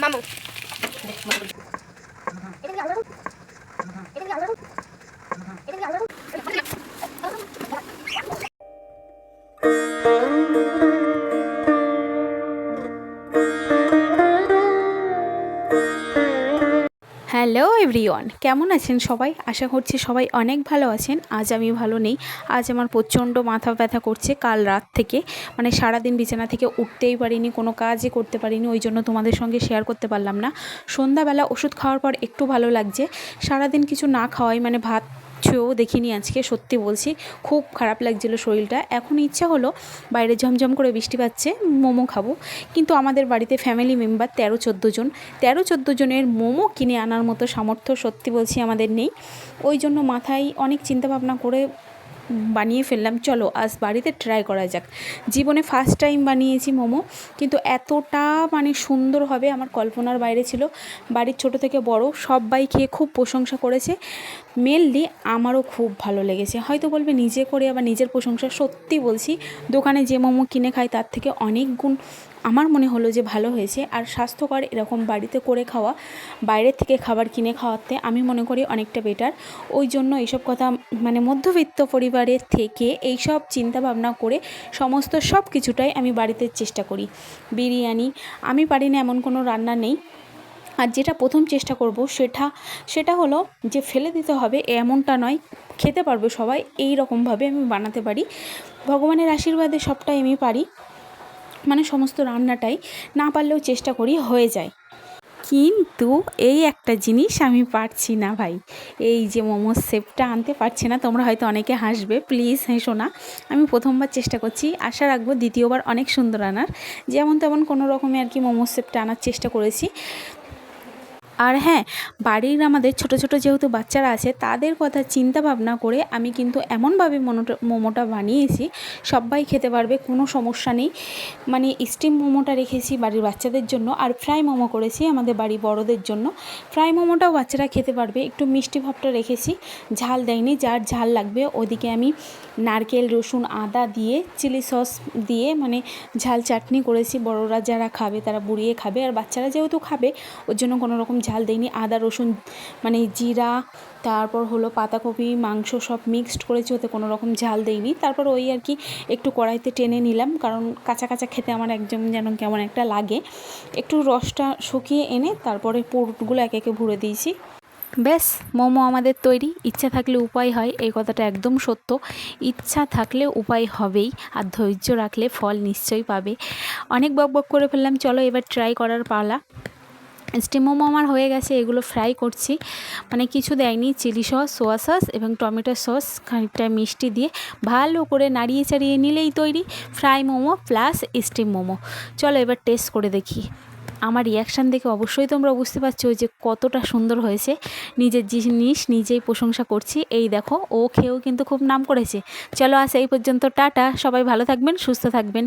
মামু hello everyone, কেমন আছেন সবাই? আশা করছি সবাই অনেক ভালো আছেন। আজ আমি ভালো নেই। আজ আমার প্রচণ্ড মাথা ব্যথা করছে কাল রাত থেকে, মানে সারাদিন বিছানা থেকে উঠতেই পারিনি, কোনো কাজই করতে পারিনি। ওই জন্য তোমাদের সঙ্গে শেয়ার করতে পারলাম না। সন্ধ্যাবেলা ওষুধ খাওয়ার পর একটু ভালো লাগছে। সারাদিন কিছু না খাওয়াই, মানে ভাত ছুঁয়েও দেখিনি আজকে, সত্যি বলছি। খুব খারাপ লাগছিলো শরীরটা। এখন ইচ্ছা হলো, বাইরে ঝমঝম করে বৃষ্টি পাচ্ছে, মোমো খাবো। কিন্তু আমাদের বাড়িতে ফ্যামিলি মেম্বার 13-14 জন, 13-14 জনের মোমো কিনে আনার মতো সামর্থ্য সত্যি বলছি আমাদের নেই। ওই জন্য মাথায় অনেক চিন্তাভাবনা করে বানিয়ে ফেললাম, চলো আজ বাড়িতে ট্রাই করা যাক। জীবনে ফার্স্ট টাইম বানিয়েছি মোমো, কিন্তু এতটা মানে সুন্দর হবে আমার কল্পনার বাইরে ছিল। বাড়ির ছোট থেকে বড় সবাই খেয়ে খুব প্রশংসা করেছে। মেনলি আমারও খুব ভালো লেগেছে। হয়তো বলবে নিজে করে আবার নিজের প্রশংসা, সত্যি বলছি দোকানে যে মোমো কিনে খাই তার থেকে অনেক গুণ আমার মনে হলো যে ভালো হয়েছে। আর স্বাস্থ্যকর এরকম বাড়িতে করে খাওয়া বাইরের থেকে খাবার কিনে খাওয়াতে আমি মনে করি অনেকটা বেটার। ওই জন্য এইসব কথা, মানে মধ্যবিত্ত পরিবারের থেকে এইসব চিন্তা ভাবনা করে সমস্ত সব কিছুটাই আমি বাড়িতে চেষ্টা করি। বিরিয়ানি আমি পারি না এমন কোনো রান্না নেই। আর যেটা প্রথম চেষ্টা করব সেটা হলো যে ফেলে দিতে হবে এমনটা নয়, খেতে পারবে সবাই, এই রকমভাবে আমি বানাতে পারি। ভগবানের আশীর্বাদে সবটাই আমি পারি, মানে সমস্ত রান্নাটাই না পারলেও চেষ্টা করি হয়ে যায়। কিন্তু এই একটা জিনিস আমি পারছি না ভাই, এই যে মোমোর শেপটা আনতে পারছি না। তোমরা হয়তো অনেকে হাসবে, প্লিজ হেসো না। আমি প্রথমবার চেষ্টা করছি, আশা রাখবো দ্বিতীয়বার অনেক সুন্দর আনার। যেমন তেমন কোনো রকমে আর কি মোমোর শেপটা আনার চেষ্টা করেছি। আর হ্যাঁ, বাড়ির আমাদের ছোট ছোট যেহেতু বাচ্চারা আছে, তাদের কথা চিন্তা ভাবনা করে আমি কিন্তু এমনভাবে মোমোটা বানিয়েছি সবাই খেতে পারবে, কোনো সমস্যা নেই। মানে স্টিম মোমোটা রেখেছি বাড়ির বাচ্চাদের জন্য, আর ফ্রাই মোমো করেছি আমাদের বাড়ি বড়দের জন্য। ফ্রাই মোমোটাও বাচ্চারা খেতে পারবে, একটু মিষ্টি ভাবটা রেখেছি, ঝাল দেয়নি। যার ঝাল লাগবে ওদিকে আমি নারকেল, রসুন, আদা দিয়ে চিলি সস দিয়ে মানে ঝাল চাটনি করেছি। বড়রা যারা খাবে তারা বুড়িয়ে খাবে, আর বাচ্চারা যেহেতু খাবে ওর জন্য কোনো রকম ঝাল দেয়নি। আদা রসুন মানে জিরা, তারপর হলো পাতাকপি, মাংস সব মিক্সড করেছি, ওতে কোনো রকম ঝাল দেয়নি। তারপর ওই আর কি একটু কড়াইতে টেনে নিলাম, কারণ কাঁচা কাঁচা খেতে আমার একদম যেন কেমন একটা লাগে। একটু রসটা শুকিয়ে এনে তারপরে পুরগুলো একে একে ভরে দিয়েছি। ব্যাস, মোমো আমাদের তৈরি। ইচ্ছা থাকলে উপায় হয়, এই কথাটা একদম সত্য। ইচ্ছা থাকলে উপায় হবেই, আর ধৈর্য রাখলে ফল নিশ্চয়ই পাবে। অনেক বকবক করে ফেললাম, চলো এবার ট্রাই করার পালা। স্টিম মোমো আমার হয়ে গেছে, এগুলো ফ্রাই করছি। মানে কিছু দেয়নি, চিলি সস, সোয়া সস এবং টমেটো সস, খানিকটা মিষ্টি দিয়ে ভালো করে নাড়িয়ে চাড়িয়ে নিলেই তৈরি fry momo plus steam momo. চলো এবার টেস্ট করে দেখি। আমার রিয়াকশান দেখে অবশ্যই তোমরা বুঝতে পারছো যে কতটা সুন্দর হয়েছে। নিজের জিনিস নিজেই প্রশংসা করছি। এই দেখো, ও খেয়েও কিন্তু খুব নাম করেছে। চলো আজ এই পর্যন্ত, টাটা। সবাই ভালো থাকবেন, সুস্থ থাকবেন।